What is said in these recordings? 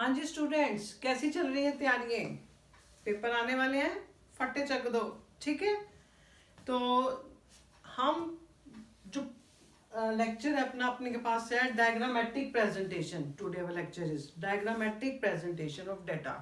हाँ जी स्टूडेंट्स, कैसी चल रही है तैयारियां? पेपर आने वाले हैं, फटे चक दो। ठीक है, तो हम जो लेक्चर है अपना अपने के पास है diagrammatic presentation. Today our lecture is diagrammatic presentation of data.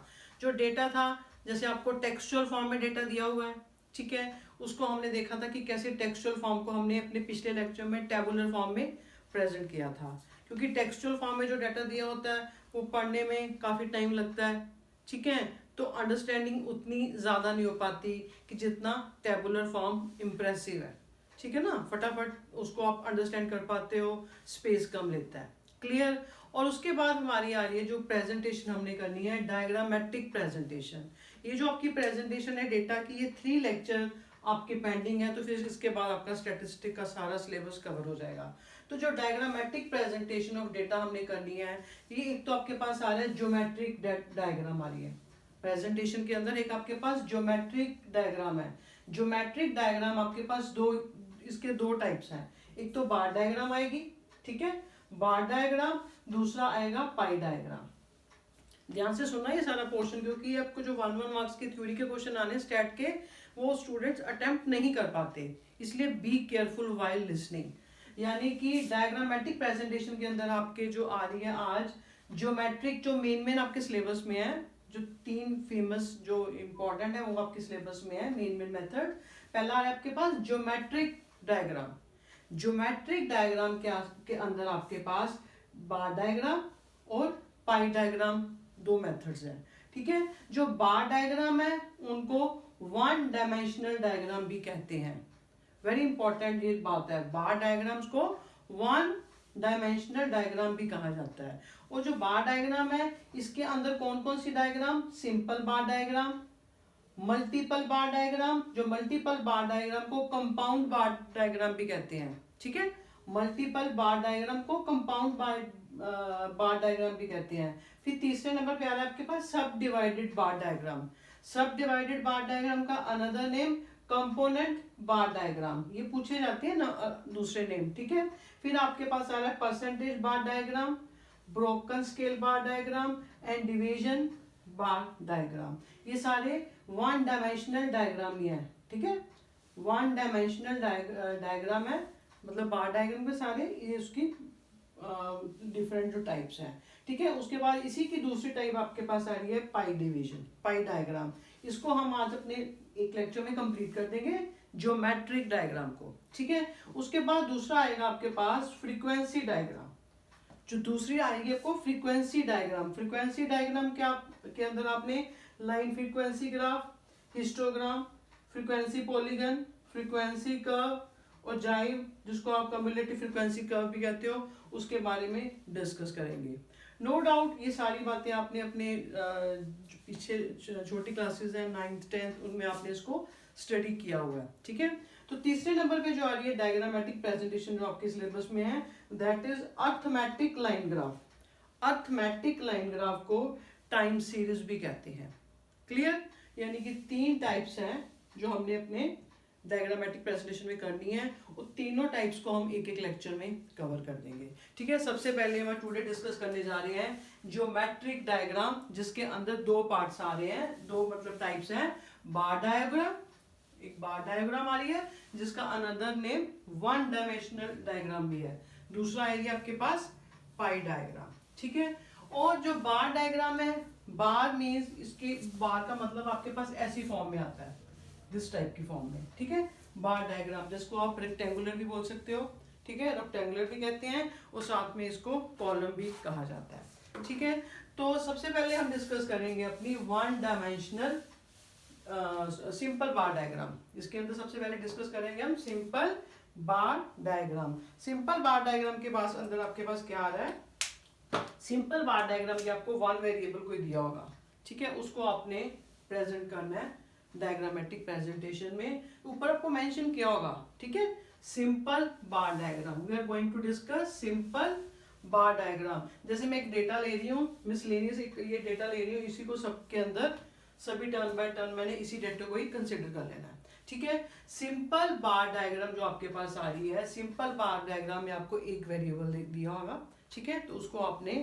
जो डेटा था, जैसे आपको टेक्सचुअल फॉर्म में डेटा दिया हुआ है, ठीक है, उसको हमने देखा था कि कैसे टेक्सचुअल फॉर्म को हमने अपने पिछले लेक्चर में टेबुलर फॉर्म में प्रेजेंट किया था। क्योंकि टेक्सचुअल फॉर्म में जो डाटा दिया होता है वो पढ़ने में काफ़ी टाइम लगता है, ठीक है, तो अंडरस्टैंडिंग उतनी ज़्यादा नहीं हो पाती कि जितना टेबुलर फॉर्म इम्प्रेसिव है। ठीक है ना, फटाफट उसको आप अंडरस्टैंड कर पाते हो, स्पेस कम लेता है। क्लियर। और उसके बाद हमारी आ रही है जो प्रेजेंटेशन हमने करनी है, डायग्रामेटिक प्रेजेंटेशन। ये जो आपकी प्रेजेंटेशन है डेटा की, ये 3 लेक्चर आपके पेंडिंग है, तो फिर इसके बाद आपका स्टैटिस्टिक का सारा सिलेबस कवर हो जाएगा। तो जो डायग्रामेटिक प्रेजेंटेशन ऑफ डेटा हमने करनी है, ये एक तो आपके पास आ रहा है ज्योमेट्रिक डायग्राम आ रही है प्रेजेंटेशन के अंदर। एक आपके पास ज्योमेट्रिक डायग्राम है। ज्योमेट्रिक डायग्राम आपके पास इसके दो टाइप्स हैं। एक तो बार डायग्राम आएगी, ठीक है, बार डायग्राम। दूसरा आएगा पाई डायग्राम। ध्यान से सुनना ये सारा पोर्शन, क्योंकि आपको जो 1 मार्क्स के थ्योरी के क्वेश्चन आने स्टैट के, वो स्टूडेंट्स अटेम्प्ट नहीं कर पाते, इसलिए बी केयरफुल व्हाइल लिसनिंग। यानी कि डायग्रामेटिक प्रेजेंटेशन के अंदर आपके जो आ रही है आज ज्योमेट्रिक, जो मेन आपके सिलेबस में है, जो 3 फेमस जो इंपॉर्टेंट है वो आपके सिलेबस में है, मेन मेथड। पहला है आपके पास ज्योमेट्रिक डायग्राम। ज्योमेट्रिक डायग्राम के अंदर आपके पास बार डायग्राम और पाई डायग्राम, 2 मेथड्स हैं। ठीक है, जो बार डायग्राम है उनको 1 डायमेंशनल डायग्राम भी कहते हैं। वेरी इंपॉर्टेंट ये बात है, बार डायग्राम्स को 1 डायमेंशनल डायग्राम भी कहा जाता है। और जो बार डायग्राम है, इसके अंदर कौन कौन सी diagram? Simple bar diagram, multiple bar diagram. जो मल्टीपल बार डायग्राम को कंपाउंड बार डायग्राम भी कहते हैं। ठीक है, मल्टीपल बार डायग्राम को कंपाउंड बार डायग्राम भी कहते हैं। फिर तीसरे नंबर पे आ रहा है आपके पास सब डिवाइडेड बार डायग्राम। सब डिवाइडेड बार डायग्राम का अनदर नेम कंपोनेंट बार डायग्राम, ये पूछे जाते हैं ना दूसरे नेम। ठीक है, फिर आपके पास आ रहा है percentage bar diagram, broken scale bar diagram and division bar diagram. ये सारे 1 डायमेंशनल डायग्राम ही है। ठीक है, 1 डायमेंशनल डायग्राम है, मतलब बार डायग्राम के सारे ये उसकी डिफरेंट जो टाइप्स हैं। ठीक है, उसके बाद इसी की दूसरी टाइप आपके पास आ रही है पाई डिवीजन, पाई डायग्राम। इसको हम आज अपने एक लेक्चर में कंप्लीट कर देंगे, ज्योमेट्रिक डायग्राम को। ठीक है, उसके बाद दूसरा आएगा आपके पास फ्रीक्वेंसी डायग्राम। जो दूसरी आएगी आपको फ्रीक्वेंसी डायग्राम। फ्रीक्वेंसी डायग्राम के अंदर आपने line frequency graph, histogram, frequency polygon, frequency curve और जाइव, जिसको आप कम्युलेटिव फ्रीक्वेंसी कर्व भी कहते हो, उसके बारे में डिस्कस करेंगे। नो डाउट ये सारी बातें आपने अपने पीछे छोटी क्लासेस हैं 9th 10th, उनमें आपने इसको स्टडी किया हुआ है। ठीक है, तो तीसरे नंबर पे जो आ रही है डायग्रामेटिक प्रेजेंटेशन जो आपके सिलेबस में है, that is arithmetic line graph. Arithmetic line graph को टाइम सीरीज भी कहते हैं। क्लियर, यानी कि 3 टाइप्स हैं जो हमने अपने डायग्रामेटिक प्रेजेंटेशन में करनी है, और तीनों टाइप्स को हम एक एक लेक्चर में कवर कर देंगे। ठीक है, सबसे पहले हम टुडे डिस्कस करने जा रहे हैं ज्योमेट्रिक डायग्राम, जिसके अंदर 2 पार्ट्स आ रहे हैं, 2 मतलब टाइप्स हैं। बार डायग्राम, एक बार डायग्राम आ रही है जिसका अनदर नेम 1 डायमेंशनल डायग्राम भी है। दूसरा आएगी आपके पास पाई डायग्राम। ठीक है, और जो बार डायग्राम है, बार मीन्स इसके बार का मतलब आपके पास ऐसी फॉर्म में आता है, दिस टाइप की फॉर्म में। ठीक है, बार डायग्राम, जिसको आप रेक्टेंगुलर भी बोल सकते हो। ठीक है, रेक्टेंगुलर भी कहते हैं, और साथ में इसको कॉलम भी कहा जाता है। ठीक है, तो सबसे पहले हम डिस्कस करेंगे अपनी 1 डायमेंशनल सिंपल बार डायग्राम। इसके अंदर सबसे पहले डिस्कस करेंगे हम simple bar diagram. Simple bar diagram के पास अंदर आपके पास क्या आ रहा है? सिंपल बार डायग्राम की आपको 1 वेरिएबल कोई दिया होगा। ठीक है, उसको आपने प्रेजेंट करना है डायग्रामेटिक प्रेजेंटेशन में। ऊपर आपको मेंशन किया होगा, ठीक है, simple bar diagram. We are going to discuss simple bar diagram. जैसे मैं एक डेटा ले रही हूँ, मिसलेनियस ये डेटा ले रही हूँ, इसी को सबके अंदर सभी टर्न बाय टर्न मैंने इसी डेटा को ही कंसिडर कर लेना है। ठीक है, सिंपल बार डायग्राम जो आपके पास आ रही है, सिंपल बार डायग्राम में आपको एक वेरिएबल दिया होगा। ठीक है, तो उसको आपने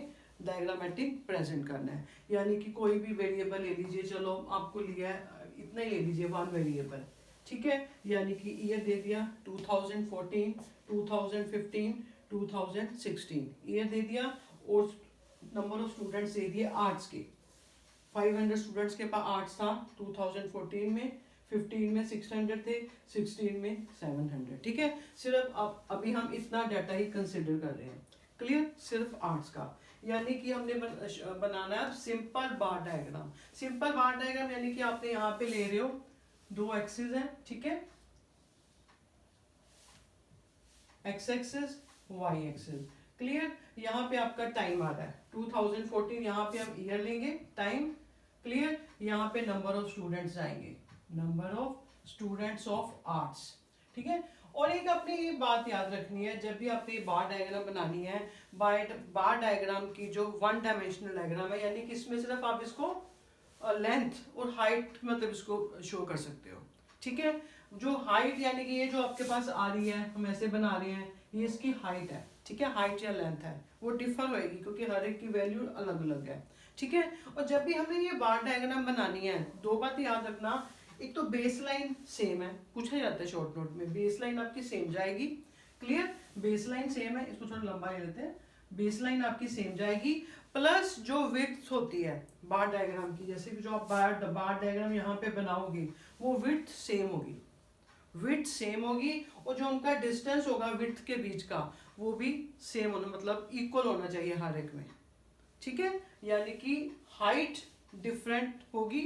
डायग्रामेटिक प्रेजेंट करना है। यानी कि कोई भी वेरिएबल ले लीजिए, चलो आपको लिया है इतना ही ले लीजिए, 1 वेरिएबल, ठीक है। यानी कि ईयर दे दिया 2014, 2015, 2016 ईयर दे दिया, और नंबर ऑफ स्टूडेंट्स दे दिए आर्ट्स के। 500 स्टूडेंट्स के पास आर्ट्स था 2014 में, 15 में 600 थे, 16 में 700, ठीक है। सिर्फ अब अभी हम इतना डाटा ही कंसिडर कर रहे हैं, क्लियर, सिर्फ आर्ट्स का। यानी कि हमने बनाना है simple bar diagram. Simple bar diagram यानी कि आपने यहाँ पे ले रहे हो 2 एक्सिस हैं, ठीक है, x axis, y axis, clear. यहाँ पे आपका टाइम आ रहा है 2014, यहाँ पे हम ईयर लेंगे, टाइम, क्लियर। यहाँ पे नंबर ऑफ स्टूडेंट्स आएंगे, number of students of arts, ठीक है। और एक अपनी ये बात याद रखनी है, जब भी आपने बार डायग्राम बनानी है, बार डायग्राम की जो 1 डायमेंशनल डायग्राम है, यानी कि इसमें सिर्फ आप इसको लेंथ और हाइट मतलब इसको शो कर सकते हो, ठीक है। जो हाइट यानी कि ये जो आपके पास आ रही है, हम ऐसे बना रहे हैं, ये इसकी हाइट है, ठीक है, हाइट या लेंथ है, वो डिफर होएगी क्योंकि हर एक की वैल्यू अलग अलग है, ठीक है। और जब भी हमें ये बार डायग्राम बनानी है, 2 बातें याद रखना, एक तो बेस लाइन सेम है, पूछा जाता है शॉर्ट नोट में, बेस लाइन आपकी सेम जाएगी, क्लियर, बेस लाइन सेम है, इसको थोड़ा लंबा ले लेते हैं, बेस लाइन आपकी सेम जाएगी, प्लस जो विड्थ होती है बार डायग्राम की, जैसे कि जो आप बार डायग्राम यहाँ पे बनाओगे, वो विड्थ सेम होगी, विड्थ सेम होगी, और जो उनका डिस्टेंस होगा विड्थ के बीच का, वो भी सेम होना, मतलब इक्वल होना चाहिए हर एक में, ठीक है। यानी कि हाइट डिफरेंट होगी,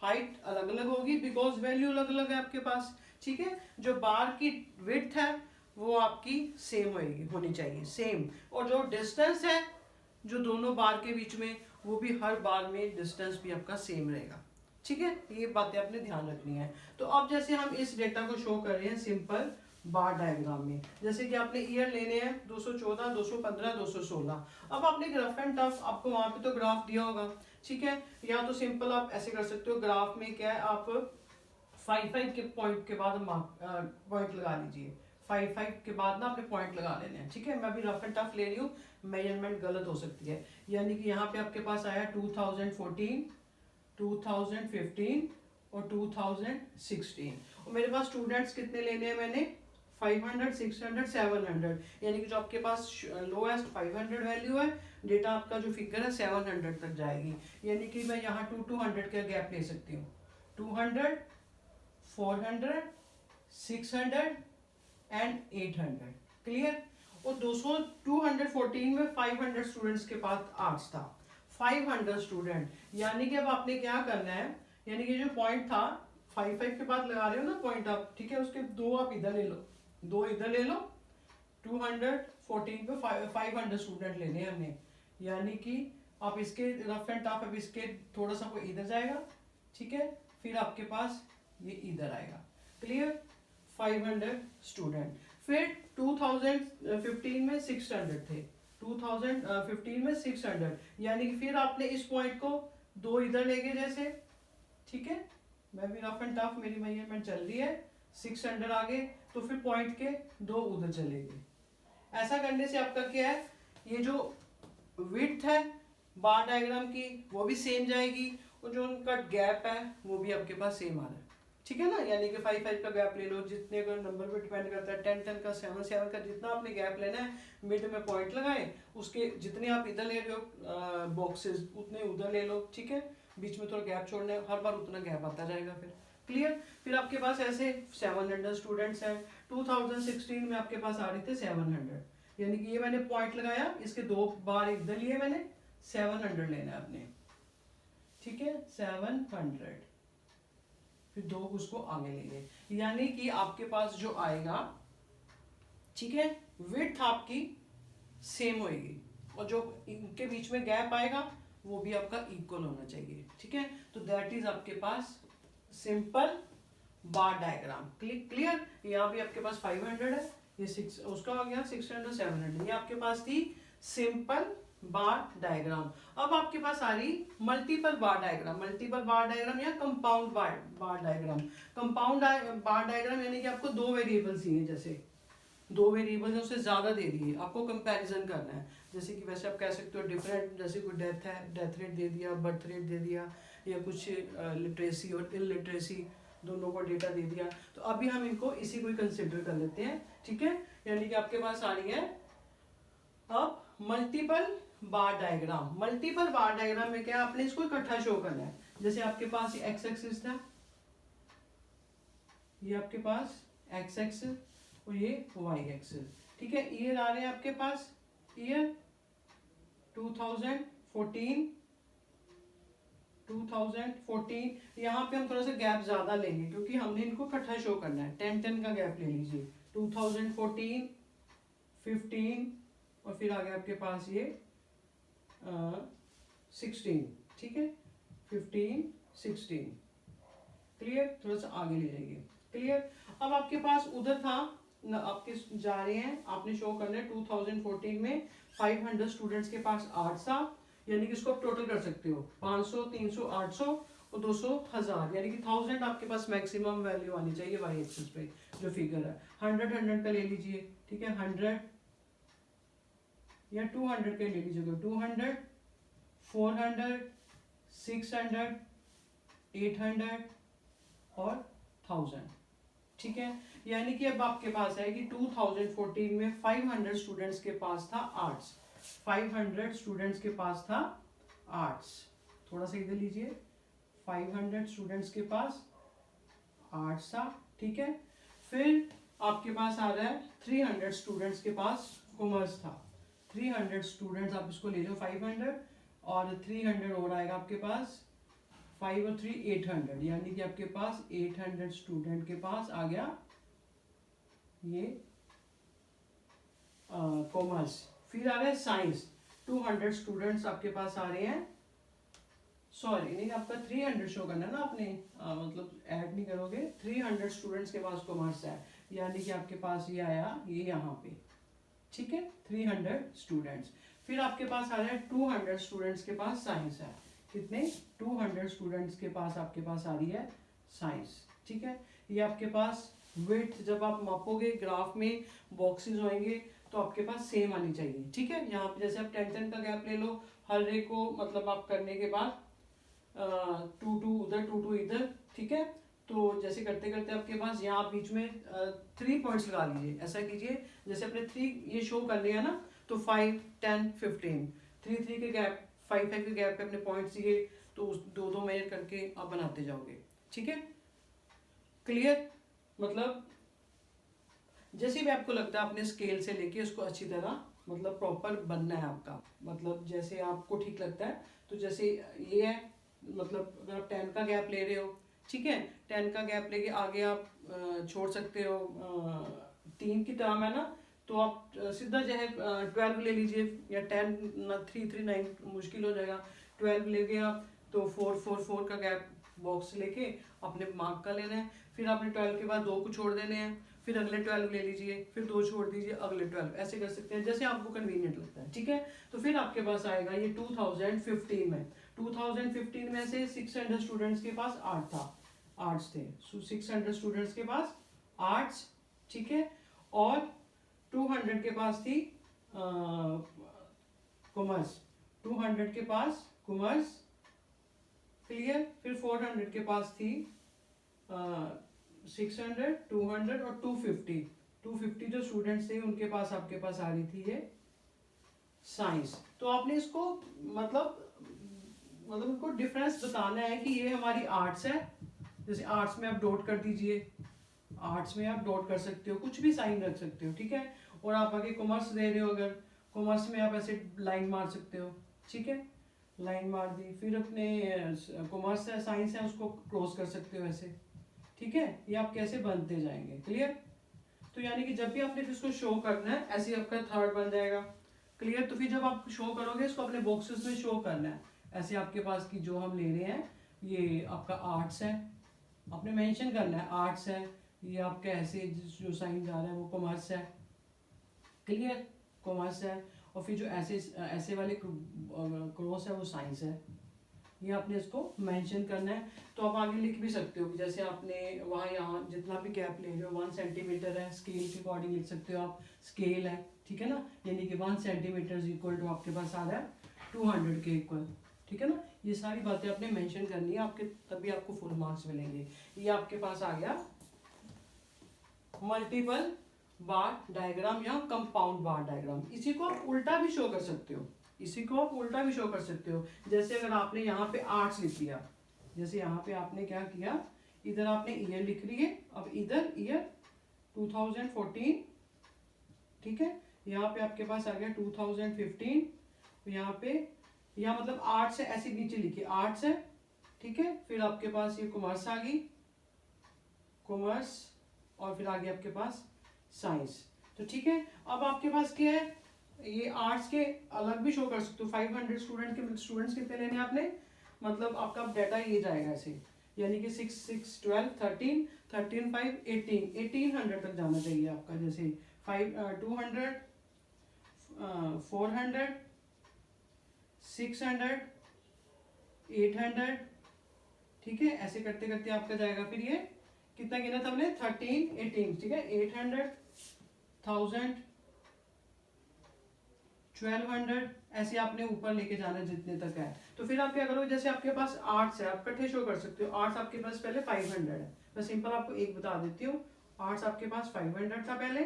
हाइट अलग अलग होगी, बिकॉज वैल्यू अलग अलग है आपके पास, ठीक है। जो बार की विड्थ है वो आपकी सेम होनी चाहिए, सेम, और जो डिस्टेंस है जो दोनों बार के बीच में, वो भी हर बार में डिस्टेंस भी आपका सेम रहेगा, ठीक है। ये बातें आपने ध्यान रखनी है। तो अब जैसे हम इस डेटा को शो कर रहे हैं सिंपल बार डायग्राम में, जैसे कि आपने ईयर लेने हैं 214, 215, 216। अब आपने ग्राफ एंड टफ, आपको वहां पे तो ग्राफ दिया होगा, ठीक है, या तो सिंपल आप ऐसे कर सकते हो, ग्राफ में क्या है, आप 5 के पॉइंट के बाद पॉइंट लगा लीजिए, 5 के बाद ना आपने पॉइंट लगा लेने हैं, ठीक है। मैं अभी रफ एंड टफ ले रही हूँ, मेजरमेंट गलत हो सकती है। यानी कि यहाँ पे आपके पास आया 2014, 2015 और 2016, और मेरे पास स्टूडेंट्स कितने लेने हैं मैंने, 500, 600, 700, यानी कि जो आपके पास लोएस्ट 500 वैल्यू है, डेटा आपका जो फिगर है 700 तक जाएगी। यानी कि मैं यहाँ 200 का गैप ले सकती हूँ, 200, 400, 600 एंड 800, क्लियर। और 214 में 500 स्टूडेंट्स के पास आर्ट्स था, 500 स्टूडेंट, यानी कि अब आपने क्या करना है, यानी कि जो पॉइंट था 5 के बाद लगा रहे हो ना पॉइंट आप, ठीक है, उसके 2 आप इधर ले लो, 2 इधर ले लो, 214 पे 500 स्टूडेंट लेने हैं हमने, यानी कि आप इसके रफ एंड टफ, अब इसके थोड़ा सा कोई इधर जाएगा, ठीक है, फिर आपके पास ये इधर आएगा, क्लियर, 500 स्टूडेंट। फिर 2015 में 600 थे, 2015 में 600, यानी कि फिर आपने इस पॉइंट को 2 इधर ले गए जैसे, ठीक है, मैं भी रफ एंड टफ मेरी मेजरमेंट चल रही है, 600 आगे, तो फिर पॉइंट के 2 उधर चले गए। ऐसा करने से आपका क्या है, ये जो विड्थ है बार डायग्राम की वो भी सेम जाएगी, और जो उनका गैप है वो भी आपके पास सेम आ रहा है, ठीक है ना। यानी कि 5 का गैप ले लो, जितने का नंबर पे डिपेंड करता है, 10 का, 7 का, जितना आपने गैप लेना है, मिड में पॉइंट लगाए, उसके जितने आप इधर ले रहे हो बॉक्सेस, उतने उधर ले लो, ठीक है, बीच में थोड़ा गैप छोड़ना है, हर बार उतना गैप आता जाएगा, फिर क्लियर। फिर आपके पास ऐसे 700 स्टूडेंट्स हैं, 2016 में आपके पास आ रहे थे 700, यानी कि ये मैंने पॉइंट लगाया, इसके 2 बार इधर लिए मैंने, 700 लेना है आपने, ठीक है, 700, फिर 2 उसको आगे ले गए, यानी कि आपके पास जो आएगा, ठीक है, विड्थ आपकी सेम होएगी, और जो इनके बीच में गैप आएगा वो भी आपका इक्वल होना चाहिए, ठीक है। तो दैट इज आपके पास सिंपल बार डायग्राम, क्लियर। यहाँ भी आपके पास 500 है, ये 6 उसका हो गया, 600, 700, ये आपके पास थी सिंपल बार डायग्राम। अब आपके पास आ रही multiple bar diagram, multiple bar diagram या compound bar diagram. Compound bar diagram यानी कि आपको 2 वेरिएबल्स दिए, जैसे 2 वेरिएबल्स उससे ज्यादा दे दिए, आपको कंपैरिजन करना है। जैसे कि वैसे आप कह सकते हो डिफरेंट, जैसे कोई डेथ है, डेथ रेट दे दिया, बर्थ रेट दे दिया, या कुछ लिटरेसी और इलिटरेसी दोनों को डेटा दे दिया। तो अभी हम इनको इसी को ही कंसिडर कर लेते हैं, ठीक है। यानी कि आपके पास आ रही है अब multiple bar diagram. Multiple bar diagram में क्या, आपने इसको इकट्ठा शो करना है। जैसे आपके पास ये एक्स एक्सिस था, ये आपके पास एक्स एक्सिस और ये वाई एक्सिस, ठीक है। ईयर आ रहे हैं आपके पास, ईयर 2014। यहाँ पे हम थोड़ा सा गैप ज्यादा लेंगे क्योंकि हमने इनको इकट्ठा शो करना है। 10 का गैप ले लीजिए, 2014, 15 और फिर आ गया आपके पास ये 16, ठीक है, 15, 16, क्लियर। थोड़ा सा आगे ले जाइए, क्लियर। अब आपके पास उधर था न, आपके जा रहे हैं, आपने शो करना है 2014 में 500 स्टूडेंट्स के पास आर्ट्स था, यानी कि इसको आप टोटल कर सकते हो 500, 300, 800 और 200, 1000, यानी कि 1000 आपके पास मैक्सिमम वैल्यू आनी चाहिए वाई एक्सिस पे जो फिगर है। 100 का ले लीजिए, ठीक है, 100 या 200 का ले लीजिएगा, 200, 400, 600, 800 और 1000, ठीक है। यानी कि अब आपके पास है कि 2014 में 500 स्टूडेंट्स के पास था आर्ट्स, 500 स्टूडेंट्स के पास था आर्ट्स। थोड़ा सा इधर लीजिए, 500 स्टूडेंट्स के पास आर्ट्स था, ठीक है। फिर आपके पास आ रहा है 300 स्टूडेंट्स के पास कॉमर्स था। 300 स्टूडेंट्स आप इसको ले जाओ 500 और 300 और आएगा आपके पास 5 और 3 800, यानी कि आपके पास 800 स्टूडेंट के पास आ गया ये कॉमर्स। फिर आ रहा है साइंस, 200 स्टूडेंट्स आपके पास आ रहे हैं, सॉरी नहीं, आपका 300 शो करना है ना आपने, मतलब ऐड नहीं करोगे। 300 स्टूडेंट्स के पास कॉमर्स है, यानी कि आपके पास ये आया ये यहाँ पे, ठीक है, 300 स्टूडेंट्स। फिर आपके पास आ रहा है 200 स्टूडेंट्स के पास साइंस है। कितने, 200 स्टूडेंट्स के पास आपके पास आ रही है साइंस, ठीक है। ये आपके पास विड्थ जब आप मापोगे ग्राफ में बॉक्सेस होंगे तो आपके पास सेम आनी चाहिए, ठीक है। यहाँ पे जैसे आप 10 का गैप ले लो, हर एक को मतलब आप करने के बाद 2 उधर 2 इधर, ठीक है। तो जैसे करते करते आपके पास यहाँ बीच में 3 पॉइंट्स लगा लीजिए, ऐसा कीजिए जैसे अपने 3 ये शो कर लिया ना, तो 5, 10, 15, 3 के गैप, 5 के गैप पे अपने पॉइंट्स दिए, तो उस 2 मेजर करके आप बनाते जाओगे, ठीक है, क्लियर। मतलब जैसे भी आपको लगता है अपने स्केल से लेके उसको अच्छी तरह मतलब प्रॉपर बनना है आपका, मतलब जैसे आपको ठीक लगता है। तो जैसे ये है, मतलब अगर आप 10 का गैप ले रहे हो, ठीक है, 10 का गैप लेके आगे आप छोड़ सकते हो, 3 की टर्म है ना, तो आप सीधा जो है 12 ले लीजिए, या 10 ना 3, 3, 9 मुश्किल हो जाएगा, 12 ले गए आप, तो 4, 4, 4 का गैप बॉक्स लेके अपने मार्क का लेना है। फिर आपने 12 के बाद 2 को छोड़ देने हैं, फिर अगले 12 ले लीजिए, फिर 2 छोड़ दीजिए, अगले 12, ऐसे कर सकते हैं जैसे आपको कन्वीनियंट लगता है, ठीक है। तो फिर आपके पास आएगा ये 2015 में, 2015 में से 600 स्टूडेंट्स के पास आर्ट्स थे, 600 स्टूडेंट्स के पास आर्ट्स, ठीक है, और 200 के पास थी कॉमर्स, 200 के पास कॉमर्स, क्लियर। फिर 400 के पास थी 600, 200 और 250 जो स्टूडेंट्स थे उनके पास आपके पास आ रही थी ये साइंस। तो आपने इसको मतलब इनको डिफरेंस बताना है कि ये हमारी आर्ट्स है, जैसे आर्ट्स में आप डॉट कर दीजिए, आर्ट्स में आप डॉट कर सकते हो, कुछ भी साइन रख सकते हो, ठीक है। और आप आगे कॉमर्स दे रहे हो, अगर कॉमर्स में आप ऐसे लाइन मार सकते हो, ठीक है, लाइन मार दी। फिर अपने कॉमर्स है, साइंस है, उसको क्रॉस कर सकते हो ऐसे, ठीक है। ये आप कैसे बनते जाएंगे, क्लियर। तो यानी कि जब भी आपने इसको शो करना है ऐसे आपका थर्ड बन जाएगा, क्लियर। तो फिर जब आप शो करोगे इसको अपने बॉक्सेस में शो करना है, ऐसे आपके पास की जो हम ले रहे हैं ये आपका आर्ट्स है, आपने मेंशन करना है आर्ट्स है, ये आपका ऐसे जो साइन जा रहा है वो कॉमर्स है, क्लियर, कॉमर्स है। और फिर जो ऐसे वाले क्रॉस है वो साइंस है, ये आपने इसको मेंशन करना है। तो आप आगे लिख भी सकते हो, जैसे आपने वहाँ यहाँ जितना भी गैप ले रहे हो 1 सेंटीमीटर है, स्केल के अकॉर्डिंग लिख सकते हो आप, स्केल है, ठीक है ना, यानी कि 1 सेंटीमीटर इक्वल टू आपके पास आ रहा है 200 के इक्वल, ठीक है ना। ये सारी बातें आपने मेंशन करनी है आपके, तभी आपको फुल मार्क्स मिलेंगे। ये आपके पास आ गया मल्टीपल बार डायग्राम या कंपाउंड बार डायग्राम। इसी को आप उल्टा भी शो कर सकते हो, इसी को आप उल्टा भी शो कर सकते हो। जैसे अगर आपने यहाँ पे आर्ट्स लिख दिया, जैसे यहाँ पे आपने क्या किया, इधर आपने ईयर लिख लिए, अब इधर ईयर 2014, ठीक है। यहाँ पे आपके पास आ गया 2015, यहाँ पे यहाँ मतलब आर्ट्स है, ऐसे नीचे लिखिए आर्ट्स है, ठीक है। फिर आपके पास ये कॉमर्स आ गई, कॉमर्स, और फिर आगे आपके पास साइंस। तो ठीक है, अब आपके पास क्या है, ये आर्ट्स के अलग भी शो कर सकते हो। 500 स्टूडेंट्स कितने लेने आपने, मतलब आपका डाटा ये जाएगा ऐसे, यानी कि 6 6 12 13 13 5 18 1800 तक जाना चाहिए आपका। जैसे 200 400 600 800, ठीक है। ऐसे करते करते आपका जाएगा, फिर ये कितना गिना था हमने 13 18, ठीक है। 800 1000 1200, ऐसे आपने ऊपर लेके जाना जितने तक है। तो फिर आप क्या करोगे, जैसे आपके पास आर्ट्स है, आप इकट्ठे शो कर सकते हो। आर्ट्स आपके पास पहले 500 है, मैं सिंपल आपको एक बता देती हूँ। आर्ट्स आपके पास 500 था पहले,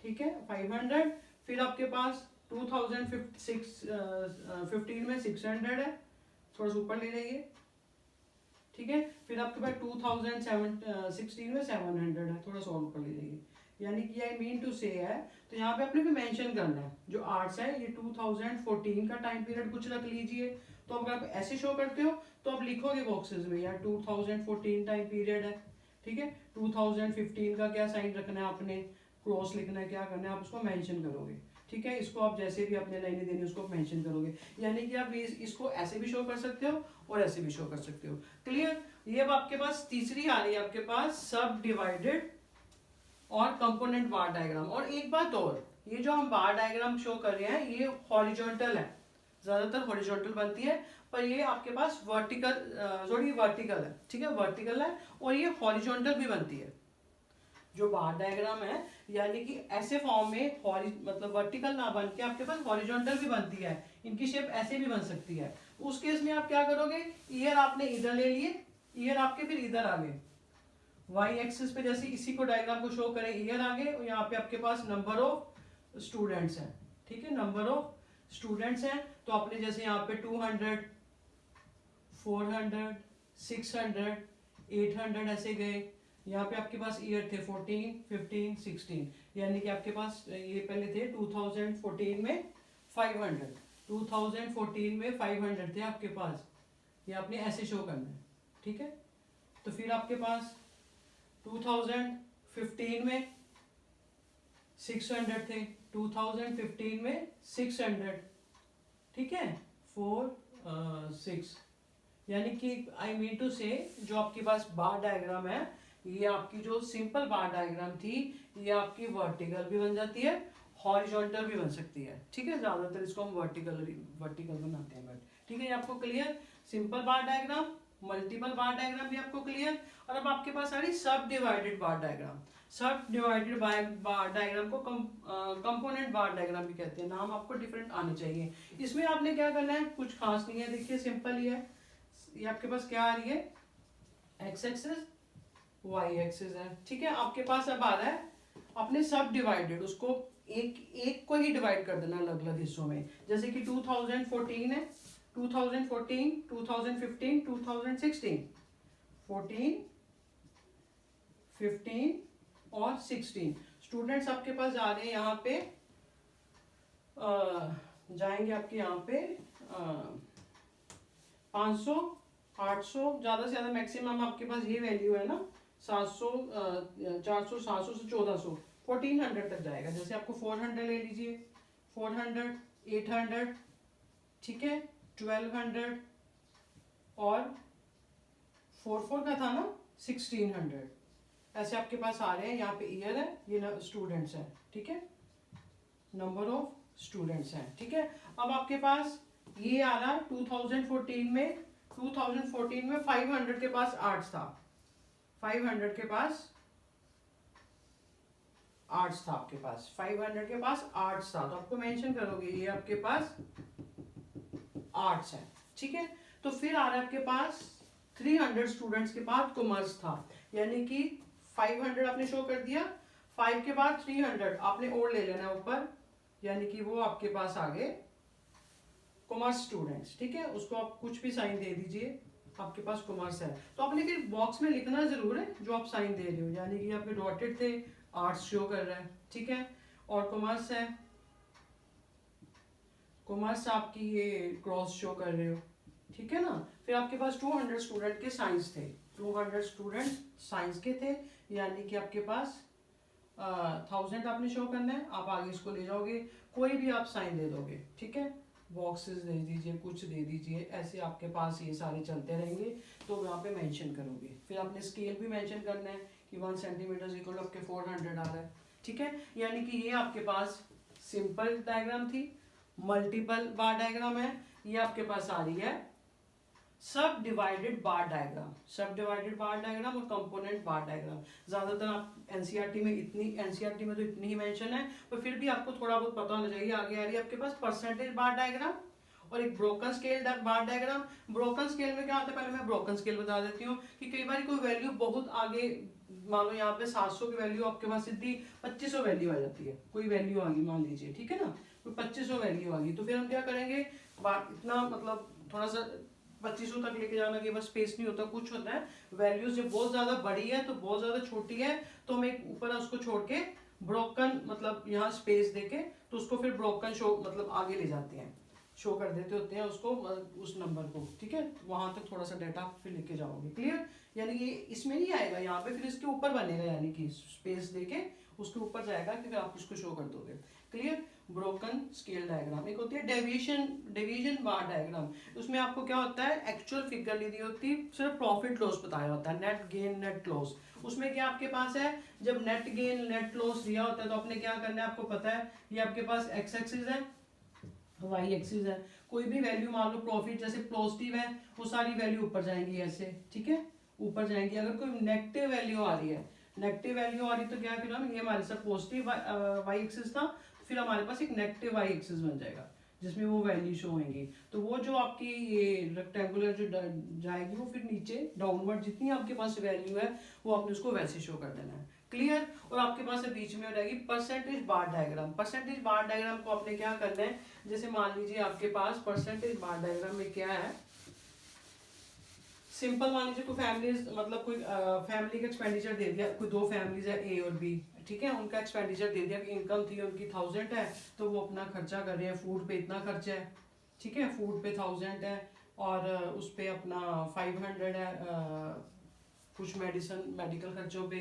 ठीक है 500। फिर आपके पास 2015 में 600 है, थोड़ा सा ऊपर ले जाइए, ठीक है। फिर आपके पास 2016 में 700 है, थोड़ा सा और ऊपर ले जाइए। यानी कि आई मीन टू से है, तो यहाँ पे आपने भी मेंशन करना है। जो आर्ट्स है ये 2014 का टाइम पीरियड कुछ रख लीजिए। तो अगर आप ऐसे शो करते हो तो आप लिखोगे बॉक्सेस में यार 2014 टाइम पीरियड है, ठीक है। 2015 का क्या साइन रखना है आपने, क्रॉस लिखना है, क्या करना है आप उसको मेंशन करोगे, ठीक है। इसको आप जैसे भी अपने लाइनें देनी उसको मेंशन करोगे। यानी कि आप इसको ऐसे भी शो कर सकते हो और ऐसे भी शो कर सकते हो। क्लियर। ये अब आपके पास तीसरी आ रही है आपके पास सब डिवाइडेड और कंपोनेंट बार डायग्राम। और एक बात और, ये जो हम बार डायग्राम शो कर रहे हैं ये हॉरिजॉन्टल है, ज्यादातर हॉरिजॉन्टल बनती है, पर ये आपके पास वर्टिकल है, ठीक है, वर्टिकल है। और ये हॉरिजॉन्टल भी बनती है जो बार डायग्राम है, यानी कि ऐसे फॉर्म में मतलब वर्टिकल ना बन के आपके पास हॉरिजॉन्टल भी बनती है। इनकी शेप ऐसे भी बन सकती है। उस केस में आप क्या करोगे, ईयर आपने इधर ले लिए, ईयर आपके फिर इधर आ गए वाई एक्सिस पे, जैसे इसी को डायग्राम को शो करें, ईयर आगे और यहाँ पे आपके पास नंबर ऑफ स्टूडेंट्स हैं, ठीक है, नंबर ऑफ स्टूडेंट्स हैं। तो आपने जैसे यहाँ पे 200 400 600 800 ऐसे गए। यहाँ पे आपके पास ईयर थे 14 15 16, यानी कि आपके पास ये पहले थे 2014 में 500, 2014 में 500 थे आपके पास, ये आपने ऐसे शो करना है, ठीक है। तो फिर आपके पास 2015 में 600 थे, 2015 में 600, ठीक है 4 6, यानी कि आई मीन टू से जो आपके पास बार डायग्राम है, ये आपकी जो सिंपल बार डायग्राम थी ये आपकी वर्टिकल भी बन जाती है, हॉरिजॉन्टल भी बन सकती है, ठीक है। ज्यादातर इसको हम वर्टिकल बनाते हैं, बट ठीक है। ये आपको clear, simple bar diagram, multiple bar diagram भी आपको क्लियर। और अब आपके पास आ रही सब डिवाइडेड बार डायग्राम। सब डिवाइडेड बार डायग्राम को कंपोनेंट बार डायग्राम भी कहते हैं, नाम आपको डिफरेंट आने चाहिए। इसमें आपने क्या करना है, कुछ खास नहीं है, देखिए सिंपल ही है। ये आपके पास क्या आ रही है, एक्स एक्सिस वाई एक्सिस है, ठीक है। आपके पास अब आ रहा है अपने सब डिवाइडेड, उसको एक को ही डिवाइड कर देना अलग अलग हिस्सों में। जैसे कि 2014 है, 2014 2015 2016, 14 15 और 16 स्टूडेंट्स आपके पास जा रहे हैं। यहाँ पे जाएंगे आपके यहाँ पे 500 800, ज़्यादा से ज़्यादा मैक्सिमम आपके पास ये वैल्यू है ना, 700 400 700 से 1400 1400 तक जाएगा। जैसे आपको 400 ले लीजिए, 400 800, ठीक है 1200, और 44 का था ना 1600, ऐसे आपके पास आ रहे हैं। यहाँ पे ईयर है, ये स्टूडेंट्स हैं, ठीक है, नंबर ऑफ स्टूडेंट्स हैं, ठीक है। अब आपके पास ये आ रहा 2014 में 500 के पास आर्ट्स था, 500 के पास आर्ट्स था आपके पास, 500 के पास आर्ट्स था, तो आपको मेंशन करोगे ये आपके पास आर्ट्स है, ठीक है। तो फिर आ रहा है आपके पास 300 स्टूडेंट्स के बाद कॉमर्स था, यानी कि 500 आपने शो कर दिया, 5 के बाद 300 आपने और ले लेना ऊपर, यानी कि वो आपके पास आ गए कॉमर्स स्टूडेंट्स, ठीक है। उसको आप कुछ भी साइन दे दीजिए, आपके पास कॉमर्स है। तो आपने फिर बॉक्स में लिखना जरूर है जो आप साइन दे रहे हो, यानी कि आपके डॉटेड थे, आर्ट्स शो कर रहा है, ठीक है, और कॉमर्स है, कॉमर्स आपकी ये क्रॉस शो कर रहे हो, ठीक है ना। फिर आपके पास 200 स्टूडेंट के साइंस थे, 200 स्टूडेंट साइंस के थे, यानी कि आपके पास 1000 आपने शो करना है। आप आगे इसको ले जाओगे, कोई भी आप साइन दे दोगे, ठीक है, बॉक्सेस दे दीजिए, कुछ दे दीजिए, ऐसे आपके पास ये सारे चलते रहेंगे, तो यहाँ पे मेंशन करोगे। फिर आपने स्केल भी मेंशन करना है कि 1 सेंटीमीटर इक्वल आपके 400 आ रहा है, ठीक है। यानी कि ये आपके पास सिंपल डायग्राम थी, मल्टीपल बार डायग्राम है, ये आपके पास आ रही है सब डिवाइडेड बार डायग्राम, सब डिवाइडेड बार डायग्राम और कंपोनेंट बार डायग्राम। ज्यादातर आप एनसीईआरटी में इतनी, एनसीईआरटी में तो इतनी ही मेंशन है, पर फिर भी आपको थोड़ा बहुत पता होना चाहिए। आगे आ रही है आपके पास परसेंटेज बार डायग्राम और एक ब्रोकन स्केल बार डायग्राम। ब्रोकन स्केल में क्या होता है, पहले मैं ब्रोकन स्केल बता देती हूँ कि कई बार कोई वैल्यू बहुत आगे, मान लो यहाँ पे 700 की वैल्यू आपके पास सीधी 2500 वैल्यू आ जाती है, कोई वैल्यू आ गई मान लीजिए, ठीक है ना, कोई 2500 वैल्यू आ गई, तो फिर हम क्या करेंगे, इतना मतलब थोड़ा सा 2500 तक लेके जाना, कि बस स्पेस नहीं होता, कुछ होता है, वैल्यूज जब बहुत ज्यादा बड़ी है तो बहुत ज्यादा छोटी है, तो हम एक ऊपर उसको छोड़ के ब्रोकन मतलब यहाँ स्पेस देके, तो उसको फिर ब्रोकन शो मतलब आगे ले जाते हैं, शो कर देते होते हैं उसको, उस नंबर को, ठीक है, वहां तक थोड़ा सा डाटा फिर लेके जाओगे, क्लियर। यानी कि इसमें नहीं आएगा, यहाँ पे फिर इसके ऊपर बनेगा, यानी कि स्पेस देके उसके ऊपर जाएगा, कि फिर आप उसको शो कर दोगे, क्लियर। Broken scale diagram. एक होती है डिवीजन बार डायग्राम, उसमें आपको क्या होता है, एक्चुअल फिगर नहीं दी होती, सिर्फ प्रॉफिट लॉस बताया होता है, नेट गेन नेट लॉस। उसमें क्या आपके पास है, जब नेट गेन नेट लॉस दिया होता है तो आपने क्या करना है, आपको पता है, ये आपके पास एक्स एक्सिस है, वाई एक्सिस है, कोई भी वैल्यू मान लो प्रॉफिट जैसे पॉजिटिव है, वो सारी वैल्यू ऊपर जाएंगी ऐसे, ठीक है, ऊपर जाएंगी। अगर कोई नेगेटिव वैल्यू आ रही है, नेगेटिव वैल्यू आ रही तो क्या, फिर हम ये हमारे साथ पॉजिटिव वाई एक्सिस था, फिर हमारे पास एक नेगेटिव वाई एक्सिस बन जाएगा जिसमें वो वैल्यू शो होंगी। तो वो जो आपकी ये रेक्टेंगुलर जो जाएगी, वो फिर नीचे डाउनवर्ड जितनी आपके पास वैल्यू है वो आपने उसको वैसे शो कर देना है, क्लियर। और आपके पास बीच में हो जाएगी परसेंटेज बार डायग्राम। परसेंटेज बार डायग्राम को आपने क्या करना है, जैसे मान लीजिए आपके पास परसेंटेज बार डायग्राम में क्या है, सिंपल मान लीजिए कोई फैमिलीज, मतलब कोई फैमिली का एक्सपेंडिचर दे दिया, कोई दो फैमिलीज है ए और बी, ठीक है, उनका एक्सपेंडिचर दे दिया कि इनकम थी उनकी 1000 है, तो वो अपना खर्चा कर रहे हैं, फूड पे इतना खर्चा है, ठीक है, फूड पे 1000 है, और उस पे अपना 500 है, कुछ मेडिकल खर्चों पे,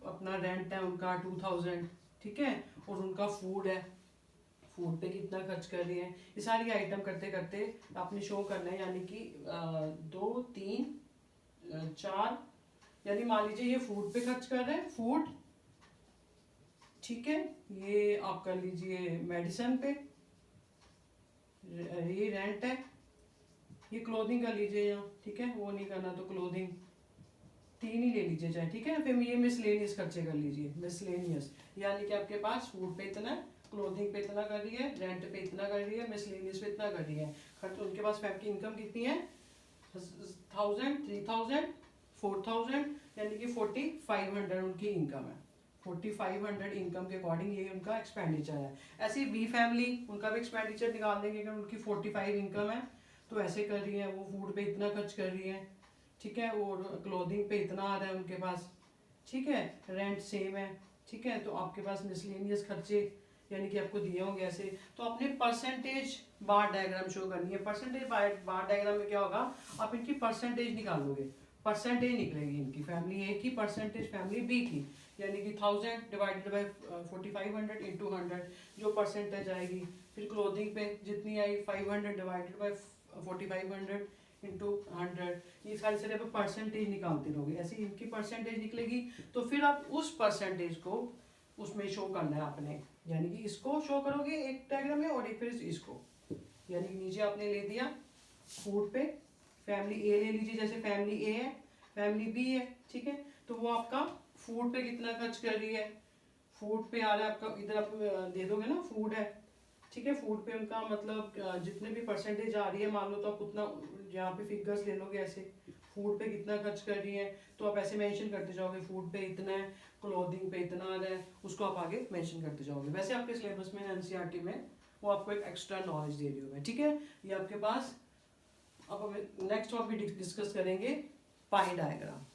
अपना रेंट है उनका 2000, ठीक है, और उनका फूड है, फूड पे कितना खर्च कर रहे हैं, ये सारी आइटम करते करते आपने शो करना है, यानी कि 2 3 4, यानी मान लीजिए ये फूड पे खर्च कर रहे हैं, फूड, ठीक है, ये आप कर लीजिए मेडिसिन पे, ये रेंट है, ये क्लोथिंग कर लीजिए यहाँ, ठीक है, वो नहीं करना तो क्लोथिंग 3 ही ले लीजिए चाहे, ठीक है ना। फिर ये मिसलेनियस खर्चे कर लीजिए, मिसलेनियस, यानी कि आपके पास फूड पे इतना, क्लोथिंग पे इतना कर रही है, रेंट पे इतना कर रही है, मिसलेनियस पे इतना कर रही है खर्च। उनके पास फैमिली की इनकम कितनी है, 1000 3000 4000, यानी कि 4500 उनकी इनकम है, 4500 इनकम के अकॉर्डिंग ये उनका एक्सपेंडिचर है। ऐसे ही बी फैमिली, उनका भी एक्सपेंडिचर निकाल देंगे, अगर उनकी 45 इनकम है तो ऐसे कर रही है, वो फूड पे इतना खर्च कर रही है, ठीक है, और क्लोथिंग पे इतना आ रहा है उनके पास, ठीक है, रेंट सेम है, ठीक है, तो आपके पास मिसलेनियस खर्चे यानी कि आपको दिए होंगे ऐसे। तो अपने परसेंटेज बार डायग्राम शो करनी है। परसेंटेज बार डायग्राम में क्या होगा, आप इनकी परसेंटेज निकालोगे, परसेंटेज निकलेगी इनकी, फैमिली ए की परसेंटेज फैमिली बी की, यानी कि 1000 डिवाइडेड बाय 4500 इंटू 100 जो परसेंटेज आएगी। फिर क्लोथिंग पे जितनी आई 500 डिवाइडेड बाय 4500 इंटू 100, ये सारे पे परसेंटेज निकालते रहोगे, ऐसे इनकी परसेंटेज निकलेगी। तो फिर आप उस परसेंटेज को उसमें शो करना है आपने, यानी कि इसको शो करोगे एक डायग्राम में, और एक फिर इसको, यानी कि नीचे आपने ले दिया फूड पे, फैमिली ए ले लीजिए, जैसे फैमिली ए है, फैमिली बी है, ठीक है, तो वो आपका फूड पे कितना खर्च कर रही है, फूड पे आ रहा है आपका, इधर आप दे दोगे ना फूड है, ठीक है। फूड पे उनका मतलब जितने भी परसेंटेज आ रही है, मान लो तो आप उतना यहाँ पे फिगर्स ले लोगे ऐसे, फूड पे कितना खर्च कर रही है तो आप ऐसे मेंशन करते जाओगे, फूड पे इतना है, क्लोथिंग पे इतना आ रहा है, उसको आप आगे मेंशन करते जाओगे। वैसे आपके सिलेबस में एनसीईआरटी में वो आपको एक एक्स्ट्रा नॉलेज दे रही हूँ मैं, ठीक है। ये आपके पास। अब नेक्स्ट टॉपिक डिस्कस करेंगे पाई डायग्राम।